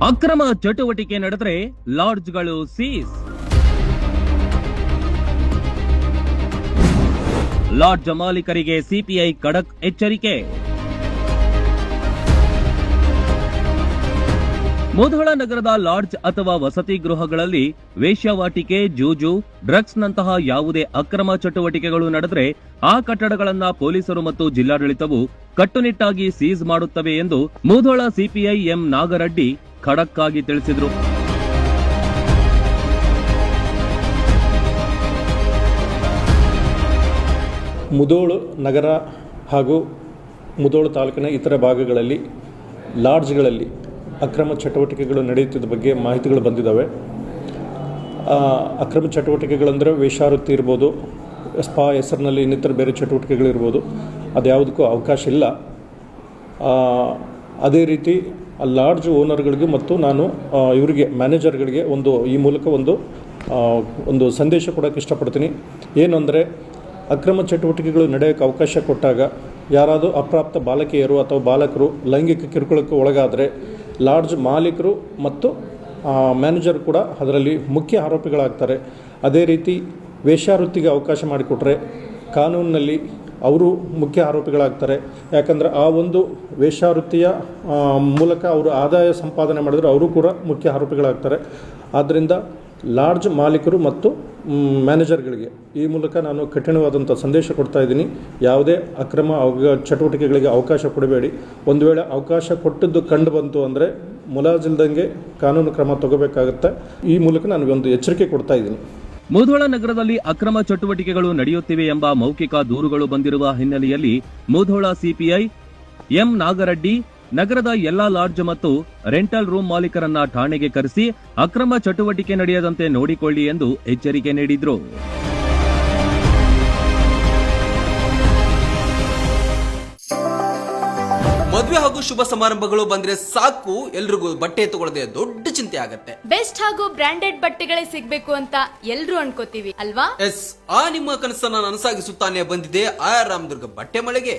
ಅಕ್ರಮ ಚಟುವಟಿಕೆ ನಡೆದರೆ ಲಾಡ್ಜ್ಗಳು ಸೀಸ್. ಲಾಡ್ಜ್ ಮಾಲೀಕರಿಗೆ ಸಿಪಿಐ ಖಡಕ್ ಎಚ್ಚರಿಕೆ. ಮುಧೋಳ ನಗರದ ಲಾಡ್ಜ್ ಅಥವಾ ವಸತಿ ಗೃಹಗಳಲ್ಲಿ ವೇಶ್ಯಾವಾಟಿಕೆ, ಜೂಜು, ಡ್ರಗ್ಸ್ ನಂತಹ ಯಾವುದೇ ಅಕ್ರಮ ಚಟುವಟಿಕೆಗಳು ನಡೆದರೆ ಆ ಕಟ್ಟಡಗಳನ್ನ ಪೊಲೀಸರು ಮತ್ತು ಜಿಲ್ಲಾಡಳಿತವು ಕಟ್ಟುನಿಟ್ಟಾಗಿ ಸೀಸ್ ಮಾಡುತ್ತವೆ ಎಂದು ಮುಧೋಳ ಸಿಪಿಐ ಎಂ ನಾಗರೆಡ್ಡಿ ಖಡಕ್ ಆಗಿ ತಿಳಿಸಿದರು. ಮುಧೋಳ ನಗರ ಹಾಗೂ ಮುಧೋಳ ತಾಲೂಕಿನ ಇತರ ಭಾಗಗಳಲ್ಲಿ ಲಾಡ್ಜ್ಗಳಲ್ಲಿ ಅಕ್ರಮ ಚಟುವಟಿಕೆಗಳು ನಡೆಯುತ್ತಿದ್ದ ಬಗ್ಗೆ ಮಾಹಿತಿಗಳು ಬಂದಿದ್ದಾವೆ. ಅಕ್ರಮ ಚಟುವಟಿಕೆಗಳಂದರೆ ವೇಶ್ಯಾವೃತ್ತಿ ಇರ್ಬೋದು, ಸ್ಪಾ ಹೆಸರಿನಲ್ಲಿ ಇನ್ನಿತರ ಬೇರೆ ಚಟುವಟಿಕೆಗಳಿರ್ಬೋದು, ಅದ್ಯಾವುದಕ್ಕೂ ಅವಕಾಶ ಇಲ್ಲ. ಅದೇ ರೀತಿ ಲಾಡ್ಜ್ ಓನರ್ಗಳಿಗೆ ಮತ್ತು ನಾನು ಇವರಿಗೆ ಮ್ಯಾನೇಜರ್ಗಳಿಗೆ ಈ ಮೂಲಕ ಒಂದು ಸಂದೇಶ ಕೊಡೋಕ್ಕೆ ಇಷ್ಟಪಡ್ತೀನಿ. ಏನು ಅಂದರೆ, ಅಕ್ರಮ ಚಟುವಟಿಕೆಗಳು ನಡೆಯೋಕ್ಕೆ ಅವಕಾಶ ಕೊಟ್ಟಾಗ ಯಾರಾದರೂ ಅಪ್ರಾಪ್ತ ಬಾಲಕಿಯರು ಅಥವಾ ಬಾಲಕರು ಲೈಂಗಿಕ ಕಿರುಕುಳಕ್ಕೆ ಒಳಗಾದರೆ ಲಾಡ್ಜ್ ಮಾಲೀಕರು ಮತ್ತು ಮ್ಯಾನೇಜರ್ ಕೂಡ ಅದರಲ್ಲಿ ಮುಖ್ಯ ಆರೋಪಿಗಳಾಗ್ತಾರೆ. ಅದೇ ರೀತಿ ವೇಶ್ಯಾವೃತ್ತಿಗೆ ಅವಕಾಶ ಮಾಡಿಕೊಟ್ರೆ ಕಾನೂನಿನಲ್ಲಿ ಅವರು ಮುಖ್ಯ ಆರೋಪಿಗಳಾಗ್ತಾರೆ. ಯಾಕಂದರೆ ಆ ಒಂದು ವೇಶ್ಯಾವೃತ್ತಿಯ ಮೂಲಕ ಅವರು ಆದಾಯ ಸಂಪಾದನೆ ಮಾಡಿದ್ರೆ ಅವರು ಕೂಡ ಮುಖ್ಯ ಆರೋಪಿಗಳಾಗ್ತಾರೆ. ಆದ್ದರಿಂದ ಲಾಡ್ಜ್ ಮಾಲೀಕರು ಮತ್ತು ಮ್ಯಾನೇಜರ್ಗಳಿಗೆ ಈ ಮೂಲಕ ನಾನು ಕಠಿಣವಾದಂಥ ಸಂದೇಶ ಕೊಡ್ತಾ ಇದ್ದೀನಿ. ಯಾವುದೇ ಅಕ್ರಮ ಚಟುವಟಿಕೆಗಳಿಗೆ ಅವಕಾಶ ಕೊಡಬೇಡಿ. ಒಂದು ವೇಳೆ ಅವಕಾಶ ಕೊಟ್ಟದ್ದು ಕಂಡು ಬಂತು ಅಂದರೆ ಮುಲಾಜಿಲ್ದಂಗೆ ಕಾನೂನು ಕ್ರಮ ತಗೋಬೇಕಾಗುತ್ತೆ. ಈ ಮೂಲಕ ನಾನು ಒಂದು ಎಚ್ಚರಿಕೆ ಕೊಡ್ತಾ ಇದ್ದೀನಿ. ಮುಧೋಳ ನಗರದಲ್ಲಿ ಅಕ್ರಮ ಚಟುವಟಿಕೆಗಳು ನಡೆಯುತ್ತಿವೆ ಎಂಬ ಮೌಖಿಕ ದೂರುಗಳು ಬಂದಿರುವ ಹಿನ್ನೆಲೆಯಲ್ಲಿ ಮುಧೋಳ ಸಿಪಿಐ ಎಂ ನಾಗರೆಡ್ಡಿ ನಗರದ ಎಲ್ಲಾ ಲಾಡ್ಜ್ ಮತ್ತು ರೆಂಟಲ್ ರೂಮ್ ಮಾಲೀಕರನ್ನ ಠಾಣೆಗೆ ಕರೆಸಿ ಅಕ್ರಮ ಚಟುವಟಿಕೆ ನಡೆಯದಂತೆ ನೋಡಿಕೊಳ್ಳಿ ಎಂದು ಎಚ್ಚರಿಕೆ ನೀಡಿದ್ರು. ಮದುವೆ ಹಾಗೂ ಶುಭ ಸಮಾರಂಭಗಳು ಬಂದ್ರೆ ಸಾಕು, ಎಲ್ರಿಗೂ ಬಟ್ಟೆ ತಗೊಳ್ಳದೆ ದೊಡ್ಡ ಚಿಂತೆ ಆಗತ್ತೆ. ಬೆಸ್ಟ್ ಹಾಗೂ ಬ್ರಾಂಡೆಡ್ ಬಟ್ಟೆಗಳೇ ಸಿಗ್ಬೇಕು ಅಂತ ಎಲ್ರು ಅನ್ಕೋತೀವಿ ಅಲ್ವಾ? ಎಸ್, ಆ ನಿಮ್ಮ ಕನಸನ್ನ ನನಸಾಗಿಸುತ್ತಾನೆ ಬಂದಿದೆ ಆರ್ ರಾಮದುರ್ಗ ಬಟ್ಟೆ ಮಳೆಗೆ.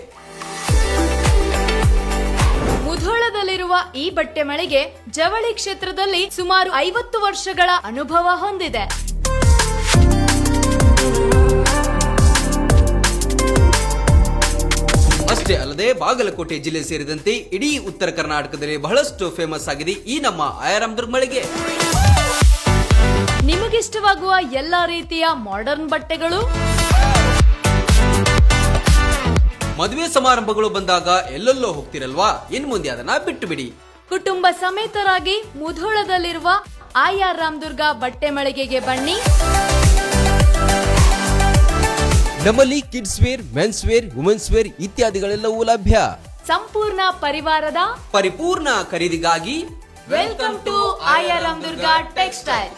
ಮುಧೋಳದಲ್ಲಿರುವ ಈ ಬಟ್ಟೆ ಮಳಿಗೆ ಜವಳಿ ಕ್ಷೇತ್ರದಲ್ಲಿ ಸುಮಾರು 50 ವರ್ಷಗಳ ಅನುಭವ ಹೊಂದಿದೆ. ಅಷ್ಟೇ ಅಲ್ಲದೆ ಬಾಗಲಕೋಟೆ ಜಿಲ್ಲೆ ಸೇರಿದಂತೆ ಇಡೀ ಉತ್ತರ ಕರ್ನಾಟಕದಲ್ಲಿ ಬಹಳಷ್ಟು ಫೇಮಸ್ ಆಗಿದೆ ಈ ನಮ್ಮ ಆಯರಾಮದುರ್ಗ ಮಳಿಗೆ. ನಿಮಗಿಷ್ಟವಾಗುವ ಎಲ್ಲಾ ರೀತಿಯ ಮಾಡರ್ನ್ ಬಟ್ಟೆಗಳು, ಮದುವೆ ಸಮಾರಂಭಗಳು ಬಂದಾಗ ಎಲ್ಲೆಲ್ಲೋ ಹೋಗ್ತಿರಲ್ವಾ, ಇನ್ ಮುಂದೆ ಅದನ್ನ ಬಿಟ್ಟು ಬಿಡಿ. ಕುಟುಂಬ ಸಮೇತರಾಗಿ ಮುಧೋಳದಲ್ಲಿರುವ ಆರ್ ರಾಮದುರ್ಗ ಬಟ್ಟೆ ಮಳಿಗೆಗೆ ಬನ್ನಿ. ನಮ್ಮಲ್ಲಿ kids wear, men's wear, women's wear ಇತ್ಯಾದಿಗಳೆಲ್ಲವೂ ಲಭ್ಯ. ಸಂಪೂರ್ಣ ಪರಿವಾರದ ಪರಿಪೂರ್ಣ ಖರೀದಿಗಾಗಿ welcome to R Ramdurg textile.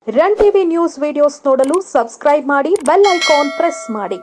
Run TV news videos ನೋಡಲು ಸಬ್ಸ್ಕ್ರೈಬ್ ಮಾಡಿ, ಬೆಲ್ ಐಕಾನ್ ಪ್ರೆಸ್ ಮಾಡಿ.